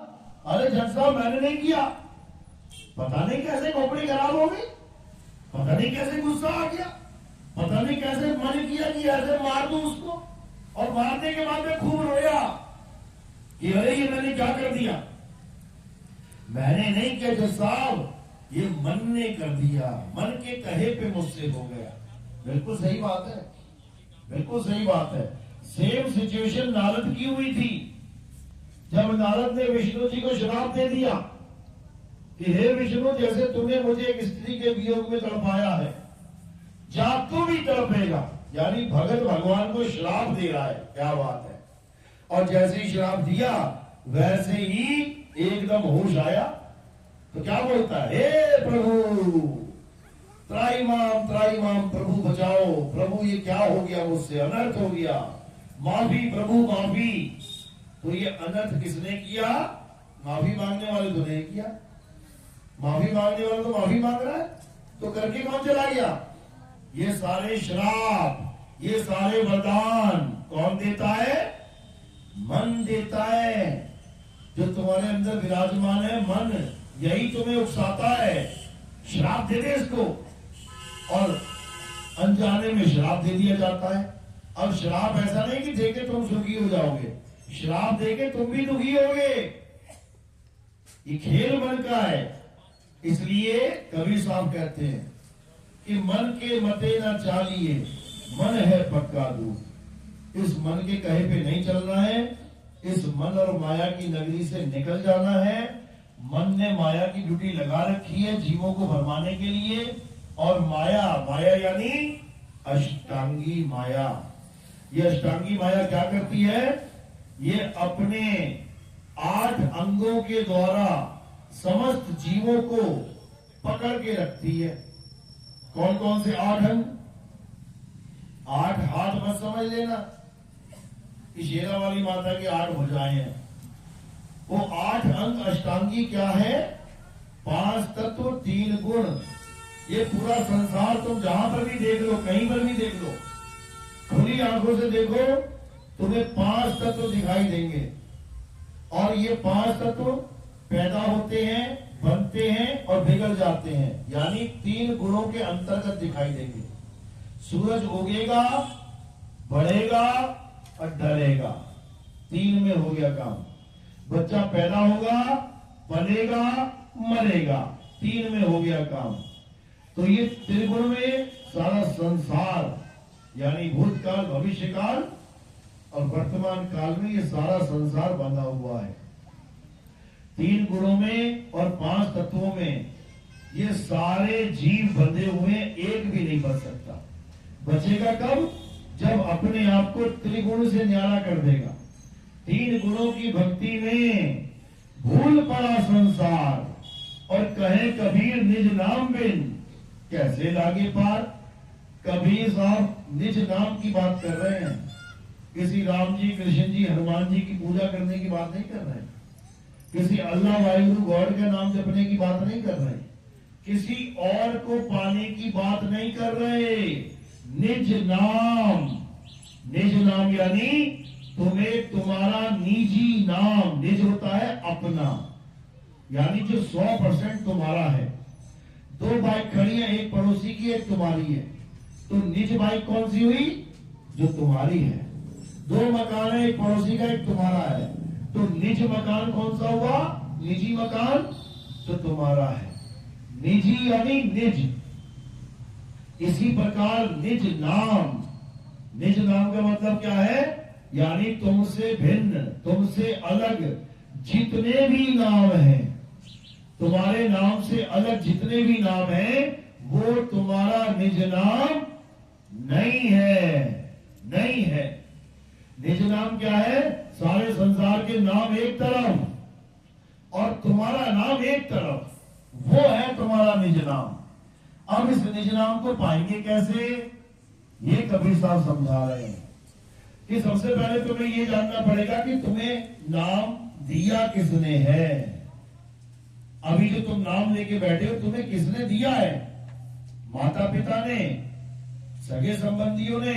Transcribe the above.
अरे जज साहब मैंने नहीं किया। पता नहीं कैसे खोपड़ी खराब हो गई, पता नहीं कैसे गुस्सा आ गया, पता नहीं कैसे मन किया कि ऐसे मार दूं उसको। और मारने के बाद में खूब रोया कि अरे ये मैंने क्या कर दिया। मैंने नहीं किया जज साहब, ये मन ने कर दिया, मन के कहे पे मुझसे हो गया। बिल्कुल सही बात है, बिल्कुल सही बात है। सेम सिचुएशन नारद की हुई थी जब नारद ने विष्णु जी को श्राप दे दिया कि हे विष्णु, जैसे तुमने मुझे एक स्त्री के वियोग में तड़पाया है, जा तू भी तड़पेगा। यानी भगत भगवान को श्राप दे रहा है, क्या बात है। और जैसे ही श्राप दिया वैसे ही एकदम होश आया तो क्या बोलता है, हे प्रभु त्राईमाम प्रभु बचाओ, प्रभु ये क्या हो गया, मुझसे अनर्थ हो गया, माफी प्रभु माफी। तो ये अनर्थ किसने किया? माफी मांगने वाले तो नहीं किया, माफी मांगने वाला तो माफी मांग रहा है, तो करके कौन चला गया? ये सारे श्राप, ये सारे वरदान कौन देता है? मन देता है। जो तुम्हारे अंदर विराजमान है मन, यही तुम्हें उकसाता है। श्राप दे दे इसको, और अनजाने में श्राप दे दिया जाता है। अब श्राप ऐसा नहीं कि देके तुम सुखी हो जाओगे, श्राप देके तुम भी दुखी होगे। ये खेल मन का है। इसलिए कबीर साहब कहते हैं कि मन के मते ना चालिए, मन है पक्का दूर। इस मन के कहे पे नहीं चलना है, इस मन और माया की नगरी से निकल जाना है। मन ने माया की ड्यूटी लगा रखी है जीवों को भरमाने के लिए, और माया, माया यानी अष्टांगी माया। ये अष्टांगी माया क्या करती है? ये अपने 8 अंगों के द्वारा समस्त जीवों को पकड़ के रखती है। कौन कौन से 8 अंग? 8 हाथ मत समझ लेना कि शेरा वाली माता की 8 भुजाएं हैं। वो 8 अंग अष्टांगी क्या है? 5 तत्व 3 गुण। ये पूरा संसार तुम जहां पर भी देख लो, कहीं पर भी देख लो, खुली आंखों से देखो, तुम्हें 5 तत्व दिखाई देंगे। और ये 5 तत्व पैदा होते हैं, बनते हैं और बिगड़ जाते हैं, यानी 3 गुणों के अंतर्गत दिखाई देंगे। सूरज उगेगा, बढ़ेगा और ढलेगा, 3 में हो गया काम। बच्चा पैदा होगा, बनेगा, मरेगा, 3 में हो गया काम। तो ये त्रिगुण में सारा संसार, यानी भूतकाल, भविष्यकाल और वर्तमान काल में ये सारा संसार बंधा हुआ है। 3 गुणों में और 5 तत्वों में ये सारे जीव बंधे हुए, एक भी नहीं बच सकता। बचेगा कब? जब अपने आप को त्रिगुण से न्यारा कर देगा। 3 गुणों की भक्ति में भूल पड़ा संसार, और कहे कबीर निज नाम बिन कैसे लागे पार। कबीर साहब निज नाम की बात कर रहे हैं, किसी राम जी, कृष्ण जी, हनुमान जी की पूजा करने की बात नहीं कर रहे हैं, किसी अल्लाह वाहिगुरु गॉड का नाम जपने की बात नहीं कर रहे, किसी और को पाने की बात नहीं कर रहे। निज नाम, निज नाम यानी तुम्हें तुम्हारा निजी नाम। निज होता है अपना, यानी जो 100% तुम्हारा है। 2 बाइक खड़ी है, एक पड़ोसी की, एक तुम्हारी है, तो निज बाइक कौन सी हुई? जो तुम्हारी है। 2 मकान है, एक पड़ोसी का, एक तुम्हारा है, तो निज मकान कौन सा हुआ? निजी मकान तो तुम्हारा है। निजी यानी निज। इसी प्रकार निज नाम, निज नाम का मतलब क्या है? यानी तुमसे भिन्न, तुमसे अलग जितने भी नाम हैं, तुम्हारे नाम से अलग जितने भी नाम हैं, वो तुम्हारा निज नाम नहीं है, नहीं है। निज नाम क्या है? सारे संसार के नाम एक तरफ और तुम्हारा नाम एक तरफ, वो है तुम्हारा निज नाम। अब इस निज नाम को पाएंगे कैसे? ये कबीर साहब समझा रहे हैं कि सबसे पहले तुम्हें ये जानना पड़ेगा कि तुम्हें नाम दिया किसने है। अभी जो तुम नाम लेके बैठे हो, तुम्हें किसने दिया है? माता पिता ने, सगे संबंधियों ने,